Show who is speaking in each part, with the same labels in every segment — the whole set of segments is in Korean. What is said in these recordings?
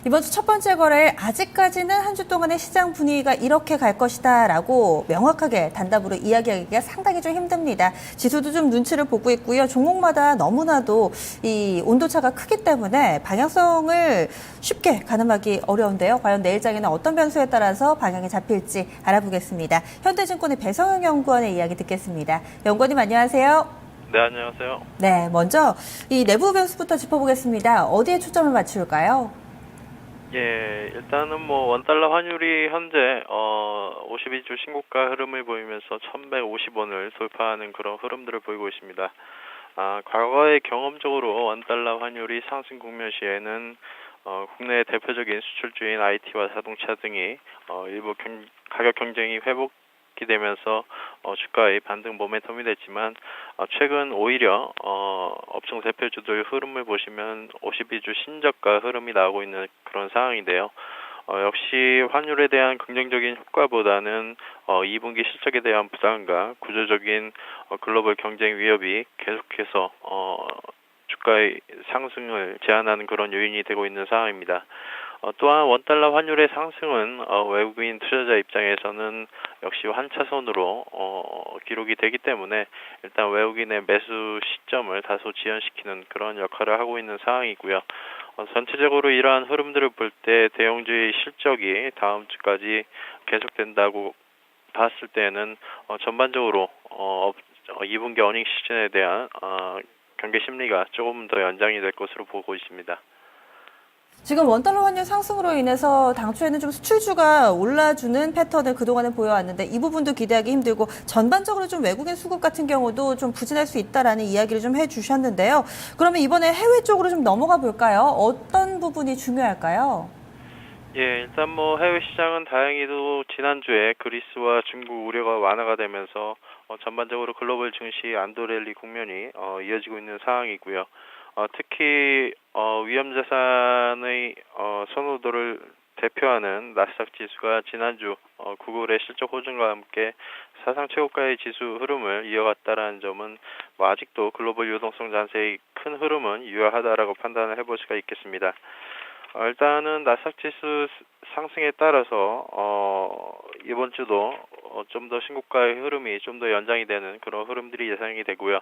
Speaker 1: 이번 주 첫 번째 거래일 아직까지는 한 주 동안의 시장 분위기가 이렇게 갈 것이다라고 명확하게 단답으로 이야기하기가 상당히 좀 힘듭니다. 지수도 좀 눈치를 보고 있고요. 종목마다 너무나도 이 온도차가 크기 때문에 방향성을 쉽게 가늠하기 어려운데요. 과연 내일장에는 어떤 변수에 따라서 방향이 잡힐지 알아보겠습니다. 현대증권의 배성영 연구원의 이야기 듣겠습니다. 연구원님 안녕하세요.
Speaker 2: 네, 안녕하세요.
Speaker 1: 네, 먼저 이 내부 변수부터 짚어보겠습니다. 어디에 초점을 맞출까요?
Speaker 2: 예, 일단은 뭐 원달러 환율이 현재 52주 신고가 흐름을 보이면서 1,150원을 돌파하는 그런 흐름들을 보이고 있습니다. 과거의 경험적으로 원달러 환율이 상승 국면 시에는 국내 대표적인 수출주인 IT와 자동차 등이 일부 가격 경쟁이 회복이 되면서 주가의 반등 모멘텀이 됐지만 최근 오히려 업종 대표주들 흐름을 보시면 52주 신저가 흐름이 나오고 있는 그런 상황인데요. 역시 환율에 대한 긍정적인 효과보다는 2분기 실적에 대한 부담과 구조적인 글로벌 경쟁 위협이 계속해서 주가의 상승을 제한하는 그런 요인이 되고 있는 상황입니다. 또한 원달러 환율의 상승은 외국인 투자자 입장에서는 역시 환차선으로 기록이 되기 때문에 일단 외국인의 매수 시점을 다소 지연시키는 그런 역할을 하고 있는 상황이고요. 전체적으로 이러한 흐름들을 볼 때 대형주의 실적이 다음 주까지 계속된다고 봤을 때는 전반적으로 2분기 어닝 시즌에 대한 경계 심리가 조금 더 연장이 될 것으로 보고 있습니다.
Speaker 1: 지금 원달러 환율 상승으로 인해서 당초에는 좀 수출주가 올라주는 패턴을 그동안은 보여왔는데 이 부분도 기대하기 힘들고 전반적으로 좀 외국인 수급 같은 경우도 좀 부진할 수 있다라는 이야기를 좀 해주셨는데요. 그러면 이번에 해외 쪽으로 좀 넘어가 볼까요? 어떤 부분이 중요할까요?
Speaker 2: 예, 일단 뭐 해외 시장은 다행히도 지난주에 그리스와 중국 우려가 완화가 되면서 전반적으로 글로벌 증시 안도랠리 국면이 이어지고 있는 상황이고요. 특히 위험자산의 선호도를 대표하는 나스닥 지수가 지난주 구글의 실적 호전과 함께 사상 최고가의 지수 흐름을 이어갔다라는 점은 뭐 아직도 글로벌 유동성 잔세의 큰 흐름은 유효하다라고 판단을 해볼 수가 있겠습니다. 일단은 나스닥 지수 상승에 따라서 이번 주도 좀 더 신고가의 흐름이 좀 더 연장이 되는 그런 흐름들이 예상이 되고요.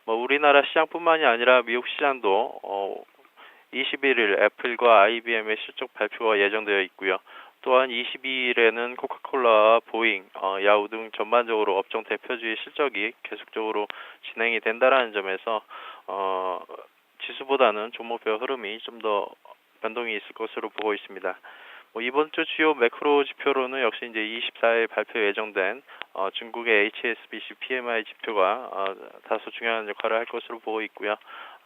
Speaker 2: 뭐 우리나라 시장뿐만이 아니라 미국 시장도 21일 애플과 IBM의 실적 발표가 예정되어 있고요. 또한 22일에는 코카콜라와 보잉, 야후 등 전반적으로 업종 대표주의 실적이 계속적으로 진행이 된다라는 점에서 지수보다는 종목별 흐름이 좀 더 변동이 있을 것으로 보고 있습니다. 뭐 이번 주 주요 매크로 지표로는 역시 이제 24일 발표 예정된 중국의 HSBC PMI 지표가 다소 중요한 역할을 할 것으로 보고 있고요.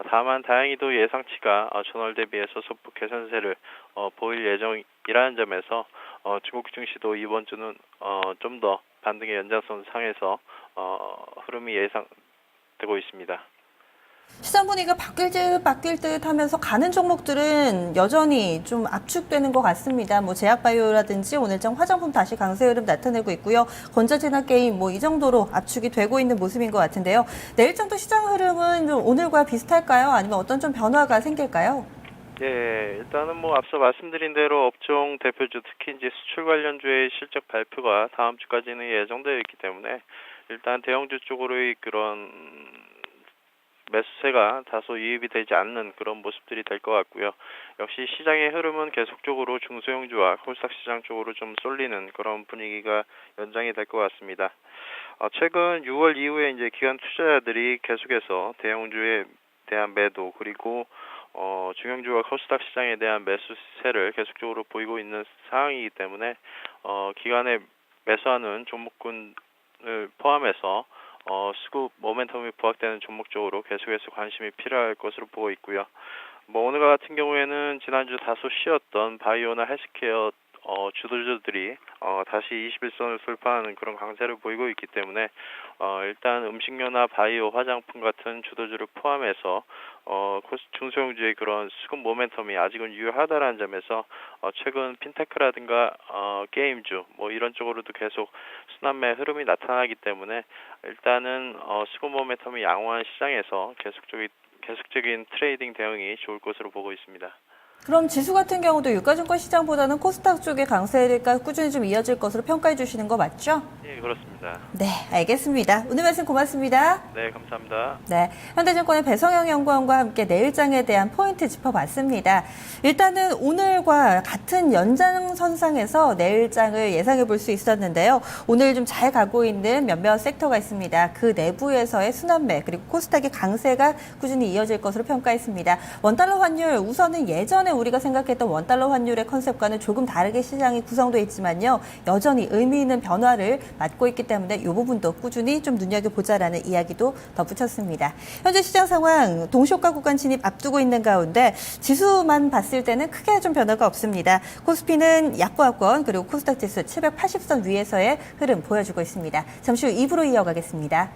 Speaker 2: 다만 다행히도 예상치가 전월 대비해서 소폭 개선세를 보일 예정이라는 점에서 중국 증시도 이번 주는 좀 더 반등의 연장선 상에서 흐름이 예상되고 있습니다.
Speaker 1: 시장 분위기가 바뀔 듯 하면서 가는 종목들은 여전히 좀 압축되는 것 같습니다. 뭐 제약바이오라든지 오늘장 화장품 다시 강세 흐름 나타내고 있고요. 건전지나 게임 뭐 이 정도로 압축이 되고 있는 모습인 것 같은데요. 내일장도 시장 흐름은 좀 오늘과 비슷할까요? 아니면 어떤 좀 변화가 생길까요?
Speaker 2: 예, 일단은 뭐 앞서 말씀드린 대로 업종 대표주 특히 이제 수출 관련주의 실적 발표가 다음 주까지는 예정되어 있기 때문에 일단 대형주 쪽으로의 그런 매수세가 다소 유입이 되지 않는 그런 모습들이 될 것 같고요. 역시 시장의 흐름은 계속적으로 중소형주와 홀싹 시장 쪽으로 좀 쏠리는 그런 분위기가 연장이 될 것 같습니다. 최근 6월 이후에 이제 기관 투자자들이 계속해서 대형주에 대한 매도 그리고 중형주와 코스닥 시장에 대한 매수세를 계속적으로 보이고 있는 상황이기 때문에 기관에 매수하는 종목군을 포함해서 수급 모멘텀이 부각되는 종목 쪽으로 계속해서 관심이 필요할 것으로 보고 있고요. 뭐 오늘과 같은 경우에는 지난주 다소 쉬었던 바이오나 헬스케어 주도주들이 다시 21선을 돌파하는 그런 강세를 보이고 있기 때문에 일단 음식료나 바이오, 화장품 같은 주도주를 포함해서 중소형주의 그런 수급 모멘텀이 아직은 유효하다라는 점에서 최근 핀테크라든가 게임주 뭐 이런 쪽으로도 계속 순환매 흐름이 나타나기 때문에 일단은 수급 모멘텀이 양호한 시장에서 계속적인 트레이딩 대응이 좋을 것으로 보고 있습니다.
Speaker 1: 그럼 지수 같은 경우도 유가증권 시장보다는 코스닥 쪽의 강세가 꾸준히 좀 이어질 것으로 평가해 주시는 거 맞죠?
Speaker 2: 예, 그렇습니다.
Speaker 1: 네, 알겠습니다. 오늘 말씀 고맙습니다.
Speaker 2: 네, 감사합니다.
Speaker 1: 네, 현대증권의 배성영 연구원과 함께 내일장에 대한 포인트 짚어봤습니다. 일단은 오늘과 같은 연장선상에서 내일장을 예상해 볼 수 있었는데요. 오늘 좀 잘 가고 있는 몇몇 섹터가 있습니다. 그 내부에서의 순환매 그리고 코스닥의 강세가 꾸준히 이어질 것으로 평가했습니다. 원달러 환율 우선은 예전에 우리가 생각했던 원달러 환율의 컨셉과는 조금 다르게 시장이 구성되어 있지만요. 여전히 의미 있는 변화를 맞고 있기 때문에 이 부분도 꾸준히 좀 눈여겨보자라는 이야기도 덧붙였습니다. 현재 시장 상황 동시효과 구간 진입 앞두고 있는 가운데 지수만 봤을 때는 크게 좀 변화가 없습니다. 코스피는 약보합권 그리고 코스닥 지수 780선 위에서의 흐름 보여주고 있습니다. 잠시 후 2부로 이어가겠습니다.